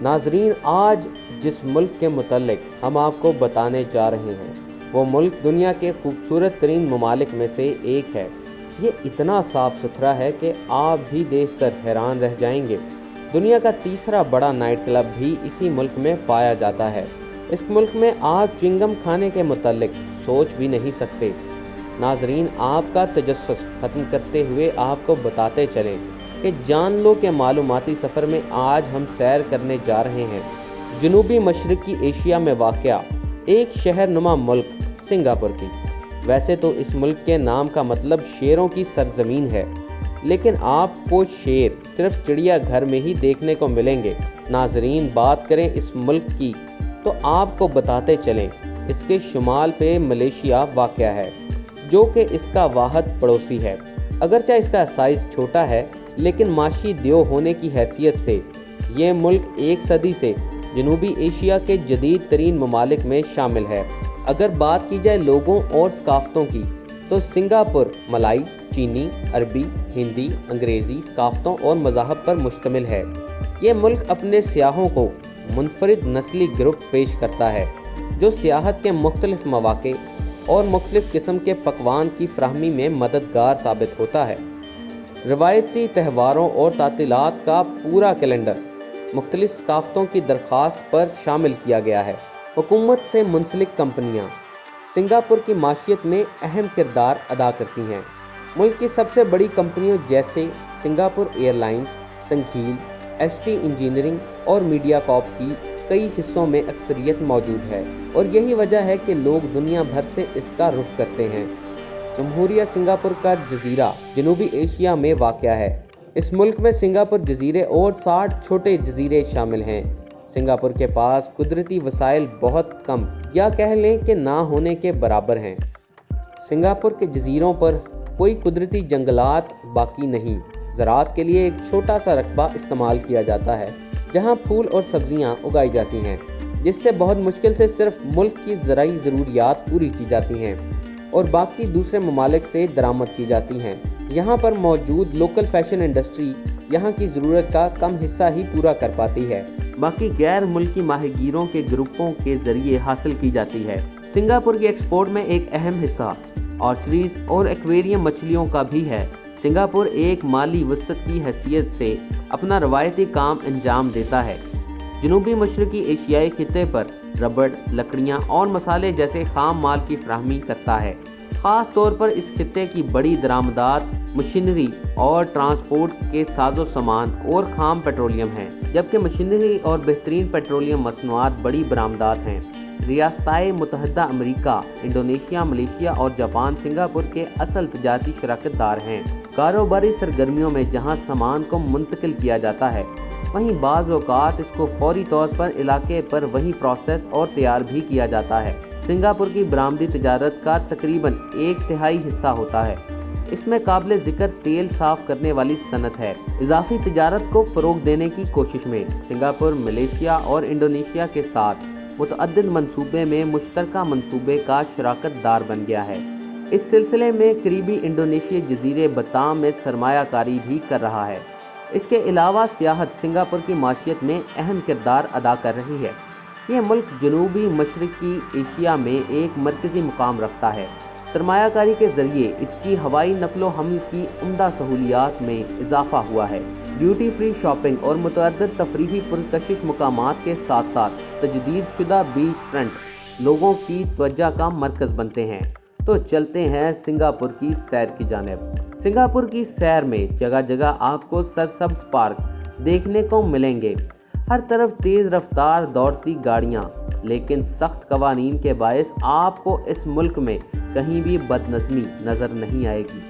ناظرین، آج جس ملک کے متعلق ہم آپ کو بتانے جا رہے ہیں وہ ملک دنیا کے خوبصورت ترین ممالک میں سے ایک ہے۔ یہ اتنا صاف ستھرا ہے کہ آپ بھی دیکھ کر حیران رہ جائیں گے۔ دنیا کا تیسرا بڑا نائٹ کلب بھی اسی ملک میں پایا جاتا ہے۔ اس ملک میں آپ چوئنگم کھانے کے متعلق سوچ بھی نہیں سکتے۔ ناظرین، آپ کا تجسس ختم کرتے ہوئے آپ کو بتاتے چلیں کہ جان لو کہ معلوماتی سفر میں آج ہم سیر کرنے جا رہے ہیں جنوبی مشرقی ایشیا میں واقع ایک شہر نما ملک سنگاپور کی۔ ویسے تو اس ملک کے نام کا مطلب شیروں کی سرزمین ہے، لیکن آپ کو شیر صرف چڑیا گھر میں ہی دیکھنے کو ملیں گے۔ ناظرین، بات کریں اس ملک کی تو آپ کو بتاتے چلیں اس کے شمال پہ ملیشیا واقع ہے، جو کہ اس کا واحد پڑوسی ہے۔ اگرچہ اس کا سائز چھوٹا ہے، لیکن معاشی دیو ہونے کی حیثیت سے یہ ملک ایک صدی سے جنوبی ایشیا کے جدید ترین ممالک میں شامل ہے۔ اگر بات کی جائے لوگوں اور ثقافتوں کی تو سنگاپور ملائی، چینی، عربی، ہندی، انگریزی ثقافتوں اور مذاہب پر مشتمل ہے۔ یہ ملک اپنے سیاحوں کو منفرد نسلی گروپ پیش کرتا ہے جو سیاحت کے مختلف مواقع اور مختلف قسم کے پکوان کی فراہمی میں مددگار ثابت ہوتا ہے۔ روایتی تہواروں اور تعطیلات کا پورا کیلنڈر مختلف ثقافتوں کی درخواست پر شامل کیا گیا ہے۔ حکومت سے منسلک کمپنیاں سنگاپور کی معیشت میں اہم کردار ادا کرتی ہیں۔ ملک کی سب سے بڑی کمپنیوں جیسے Singapore airlines, Singtel, ST engineering اور میڈیا کارپ کی کئی حصوں میں اکثریت موجود ہے، اور یہی وجہ ہے کہ لوگ دنیا بھر سے اس کا رخ کرتے ہیں۔ جمہوریہ سنگاپور کا جزیرہ جنوبی ایشیا میں واقع ہے۔ اس ملک میں سنگاپور جزیرے اور 60 چھوٹے جزیرے شامل ہیں۔ سنگاپور کے پاس قدرتی وسائل بہت کم یا کہہ لیں کہ نہ ہونے کے برابر ہیں۔ سنگاپور کے جزیروں پر کوئی قدرتی جنگلات باقی نہیں۔ زراعت کے لیے ایک چھوٹا سا رقبہ استعمال کیا جاتا ہے جہاں پھول اور سبزیاں اگائی جاتی ہیں، جس سے بہت مشکل سے صرف ملک کی زرعی ضروریات پوری کی جاتی ہیں اور باقی دوسرے ممالک سے درآمد کی جاتی ہیں۔ یہاں پر موجود لوکل فیشن انڈسٹری یہاں کی ضرورت کا کم حصہ ہی پورا کر پاتی ہے، باقی غیر ملکی ماہی گیروں کے گروپوں کے ذریعے حاصل کی جاتی ہے۔ سنگاپور کی ایکسپورٹ میں ایک اہم حصہ آرچریز اور ایکویریم مچھلیوں کا بھی ہے۔ سنگاپور ایک مالی وسعت کی حیثیت سے اپنا روایتی کام انجام دیتا ہے۔ جنوبی مشرقی ایشیائی خطے پر ربڑ، لکڑیاں اور مسالے جیسے خام مال کی فراہمی کرتا ہے۔ خاص طور پر اس خطے کی بڑی درآمدات مشینری اور ٹرانسپورٹ کے ساز و سامان اور خام پیٹرولیم ہیں، جبکہ مشینری اور بہترین پیٹرولیم مصنوعات بڑی برآمدات ہیں۔ ریاستہائے متحدہ امریکہ، انڈونیشیا، ملیشیا اور جاپان سنگاپور کے اصل تجارتی شراکت دار ہیں۔ کاروباری سرگرمیوں میں جہاں سامان کو منتقل کیا جاتا ہے، وہیں بعض اوقات اس کو فوری طور پر علاقے پر وہیں پروسیس اور تیار بھی کیا جاتا ہے۔ سنگاپور کی برآمدی تجارت کا تقریباً 1/3 حصہ ہوتا ہے۔ اس میں قابل ذکر تیل صاف کرنے والی صنعت ہے۔ اضافی تجارت کو فروغ دینے کی کوشش میں سنگاپور ملیشیا اور انڈونیشیا کے ساتھ متعدد منصوبے میں مشترکہ منصوبے کا شراکت دار بن گیا ہے۔ اس سلسلے میں قریبی انڈونیشیا جزیرے بتام میں سرمایہ کاری بھی کر رہا ہے۔ اس کے علاوہ سیاحت سنگاپور کی معیشت میں اہم کردار ادا کر رہی ہے۔ یہ ملک جنوبی مشرقی ایشیا میں ایک مرکزی مقام رکھتا ہے۔ سرمایہ کاری کے ذریعے اس کی ہوائی نقل و حمل کی عمدہ سہولیات میں اضافہ ہوا ہے۔ ڈیوٹی فری شاپنگ اور متعدد تفریحی پرکشش مقامات کے ساتھ ساتھ تجدید شدہ بیچ فرنٹ لوگوں کی توجہ کا مرکز بنتے ہیں۔ تو چلتے ہیں سنگاپور کی سیر کی جانب۔ سنگاپور کی سیر میں جگہ جگہ آپ کو سرسبز پارک دیکھنے کو ملیں گے۔ ہر طرف تیز رفتار دوڑتی گاڑیاں، لیکن سخت قوانین کے باعث آپ کو اس ملک میں کہیں بھی بد نظمی نظر نہیں آئے گی۔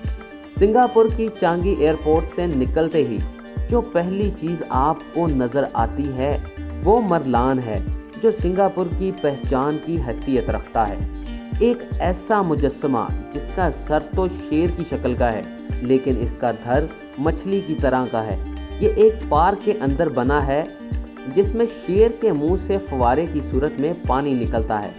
سنگاپور کی چانگی ایئرپورٹ سے نکلتے ہی جو پہلی چیز آپ کو نظر آتی ہے وہ مرلان ہے، جو سنگاپور کی پہچان کی حیثیت رکھتا ہے۔ ایک ایسا مجسمہ جس کا سر تو شیر کی شکل کا ہے، لیکن اس کا دھر مچھلی کی طرح کا ہے۔ یہ ایک پارک کے اندر بنا ہے جس میں شیر کے منہ سے فوارے کی صورت میں پانی نکلتا ہے۔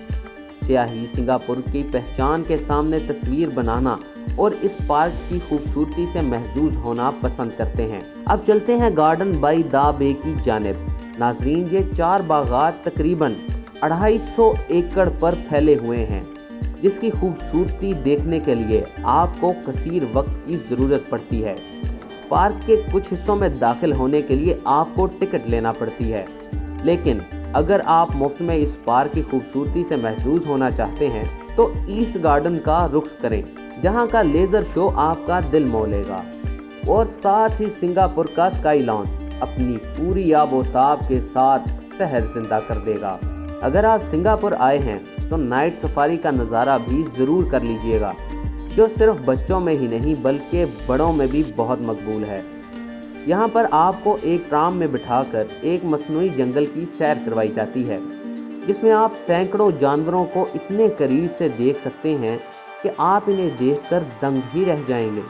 سیاحی سنگاپور کی پہچان کے سامنے تصویر بنانا اور اس پارک کی خوبصورتی سے محظوظ ہونا پسند کرتے ہیں۔ اب چلتے ہیں گارڈن بائی دا بے کی جانب۔ नाजरीन, ये 4 बागात तकरीबन 250 एकड़ पर फैले हुए हैं, जिसकी खूबसूरती देखने के लिए आपको कसीर वक्त की ज़रूरत पड़ती है। पार्क के कुछ हिस्सों में दाखिल होने के लिए आपको टिकट लेना पड़ती है, लेकिन अगर आप मुफ्त में इस पार्क की खूबसूरती से महसूस होना चाहते हैं तो ईस्ट गार्डन का रुख करें, जहां का लेज़र शो आपका दिल मोह लेगा। और साथ ही सिंगापुर का स्काई लॉन्ज अपनी पूरी आबोताब के साथ शहर जिंदा कर देगा। अगर आप सिंगापुर आए हैं तो नाइट सफारी का नज़ारा भी ज़रूर कर लीजिएगा, जो सिर्फ बच्चों में ही नहीं बल्कि बड़ों में भी बहुत मकबूल है। यहाँ पर आपको एक ट्राम में बिठाकर एक मसनूई जंगल की सैर करवाई जाती है, जिसमें आप सैकड़ों जानवरों को इतने करीब से देख सकते हैं कि आप इन्हें देखकर दंग ही रह जाएंगे।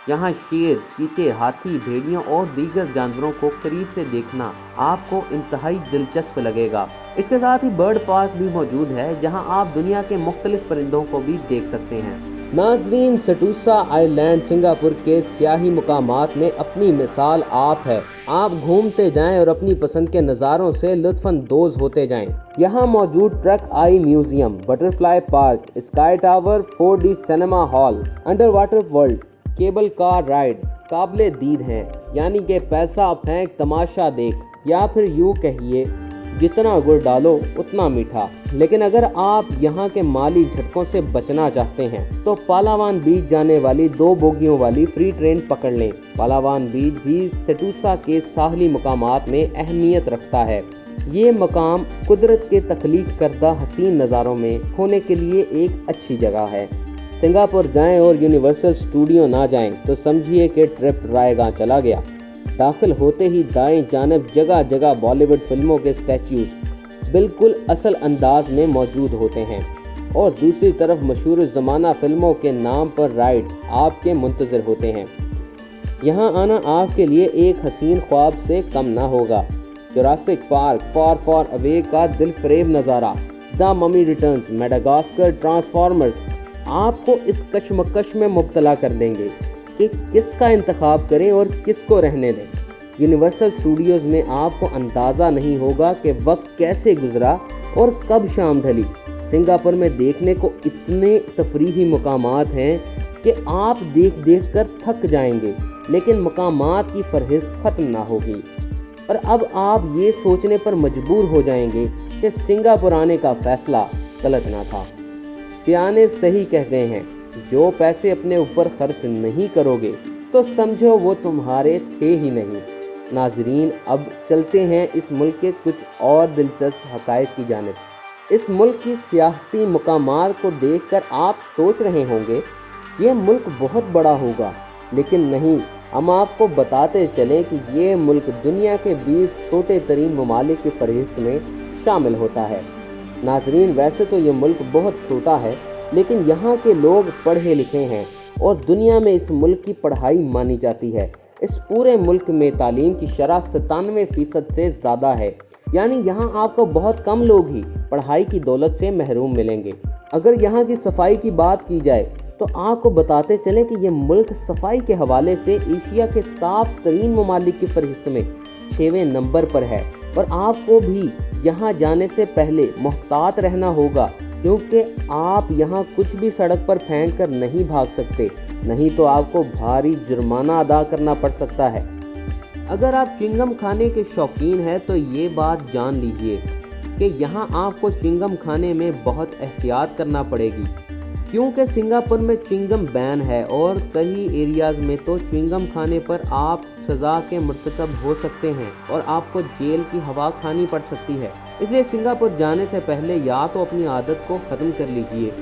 यहाँ शेर, चीते, हाथी, भेड़ियों और दीगर जानवरों को करीब से देखना आपको इंतहाई दिलचस्प लगेगा। इसके साथ ही बर्ड पार्क भी मौजूद है, जहाँ आप दुनिया के मुख्तलिफ परिंदों को भी देख सकते हैं। नाजरीन, सेटूसा आइलैंड सिंगापुर के सियाही मुकामात में अपनी मिसाल आप है। आप घूमते जाएं और अपनी पसंद के नज़ारों से लुत्फानंदोज होते जाएं। यहाँ मौजूद trick eye museum, butterfly park, sky tower, 4D cinema hall, under water world, cable car ride काबिले दीद हैं, यानी कि पैसा फेंक तमाशा देख, या फिर यूँ कहिए जितना गुड़ डालो उतना मीठा। लेकिन अगर आप यहाँ के माली झटकों से बचना चाहते हैं तो पालावान बीच जाने वाली 2 बोगियों वाली फ्री ट्रेन पकड़ लें। पालावान बीच भी सेटूसा के साहली मकामात में अहमियत रखता है। ये मकाम कुदरत के तख्लीक करदा हसीन नज़ारों में खोने के लिए एक अच्छी जगह है। सिंगापुर जाएं और यूनिवर्सल स्टूडियो ना जाएं तो समझिए कि ट्रिप रायगां चला गया। दाखिल होते ही दाएं जानब जगह जगह बॉलीवुड फिल्मों के स्टैच्यूज बिल्कुल असल अंदाज में मौजूद होते हैं, और दूसरी तरफ मशहूर ज़माना फिल्मों के नाम पर राइड्स आपके मुंतज़िर होते हैं। यहाँ आना आपके लिए एक हसीन ख्वाब से कम ना होगा। जुरासिक पार्क, फार फार अवे का दिल फरेब नज़ारा, the mummy returns, Madagascar, transformers आपको इस कशमकश में मुब्तला कर देंगे कि किसका इंतखाब करें और किसको रहने दें। यूनिवर्सल स्टूडियोज़ में आपको अंदाज़ा नहीं होगा कि वक्त कैसे गुजरा और कब शाम ढली। सिंगापुर में देखने को इतने तफरीही मकामात हैं कि आप देख देख कर थक जाएंगे, लेकिन मकामात की फहरिस्त ख़त्म ना होगी। और अब आप ये सोचने पर मजबूर हो जाएंगे कि सिंगापुर आने का फ़ैसला गलत ना था। सियाने सही कहते हैं, जो पैसे अपने ऊपर खर्च नहीं करोगे तो समझो वो तुम्हारे थे ही नहीं। नाजरीन, अब चलते हैं इस मुल्क के कुछ और दिलचस्प हक़ाइक़ की जानिब। इस मुल्क की सियाहती मकामात को देखकर आप सोच रहे होंगे ये मुल्क बहुत बड़ा होगा, लेकिन नहीं, हम आपको बताते चलें कि ये मुल्क दुनिया के 20 छोटे तरीन ममालिक की फहरिस्त में शामिल होता है। नाजरीन, वैसे तो ये मुल्क बहुत छोटा है, लेकिन यहाँ के लोग पढ़े लिखे हैं और दुनिया में इस मुल्क की पढ़ाई मानी जाती है। इस पूरे मुल्क में तालीम की शरह 97% से ज़्यादा है, यानी यहाँ आपको बहुत कम लोग ही पढ़ाई की दौलत से महरूम मिलेंगे। अगर यहाँ की सफाई की बात की जाए तो आपको बताते चलें कि ये मुल्क सफाई के हवाले से एशिया के साफ तरीन ममालिक की फहरिस्त में 6वें नंबर पर है। और आपको भी यहाँ जाने से पहले मुहतात रहना होगा, क्योंकि आप यहाँ कुछ भी सड़क पर फेंक कर नहीं भाग सकते, नहीं तो आपको भारी जुर्माना अदा करना पड़ सकता है। अगर आप चिंगम खाने के शौकीन हैं तो ये बात जान लीजिए कि यहाँ आपको चिंगम खाने में बहुत एहतियात करना पड़ेगी, क्योंकि सिंगापुर में चिंगम बैन है और कई एरियाज़ में तो चिंगम खाने पर आप सज़ा के मुर्तकब हो सकते हैं और आपको जेल की हवा खानी पड़ सकती है। इसलिए सिंगापुर जाने से पहले या तो अपनी आदत को ख़त्म कर लीजिए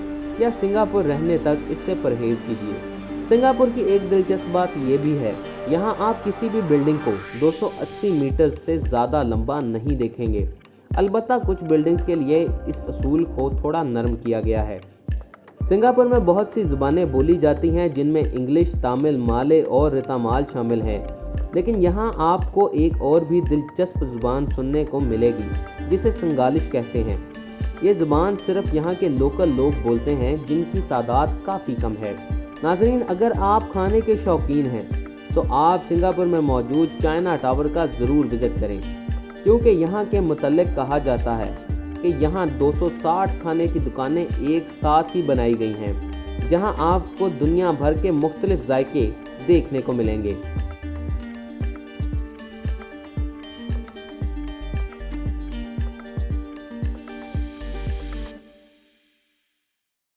या सिंगापुर रहने तक इससे परहेज़ कीजिए। सिंगापुर की एक दिलचस्प बात यह भी है, यहाँ आप किसी भी बिल्डिंग को 280 मीटर से ज़्यादा लंबा नहीं देखेंगे। अलबत्ता कुछ बिल्डिंग्स के लिए इस असूल को थोड़ा नरम किया गया है। सिंगापुर में बहुत सी ज़ुबानें बोली जाती हैं, जिनमें इंग्लिश, तमिल, माले और रितामाल शामिल हैं, लेकिन यहाँ आपको एक और भी दिलचस्प ज़ुबान सुनने को मिलेगी जिसे संगालिश कहते हैं। ये ज़ुबान सिर्फ यहाँ के लोकल लोग बोलते हैं, जिनकी तादाद काफ़ी कम है। नाज़रीन, अगर आप खाने के शौकीन हैं तो आप सिंगापुर में मौजूद चाइना टावर का ज़रूर विज़िट करें। کیونکہ یہاں کے متعلق کہا جاتا ہے کہ یہاں 260 کھانے کی دکانیں ایک ساتھ ہی بنائی گئی ہیں، جہاں آپ کو دنیا بھر کے مختلف ذائقے دیکھنے کو ملیں گے۔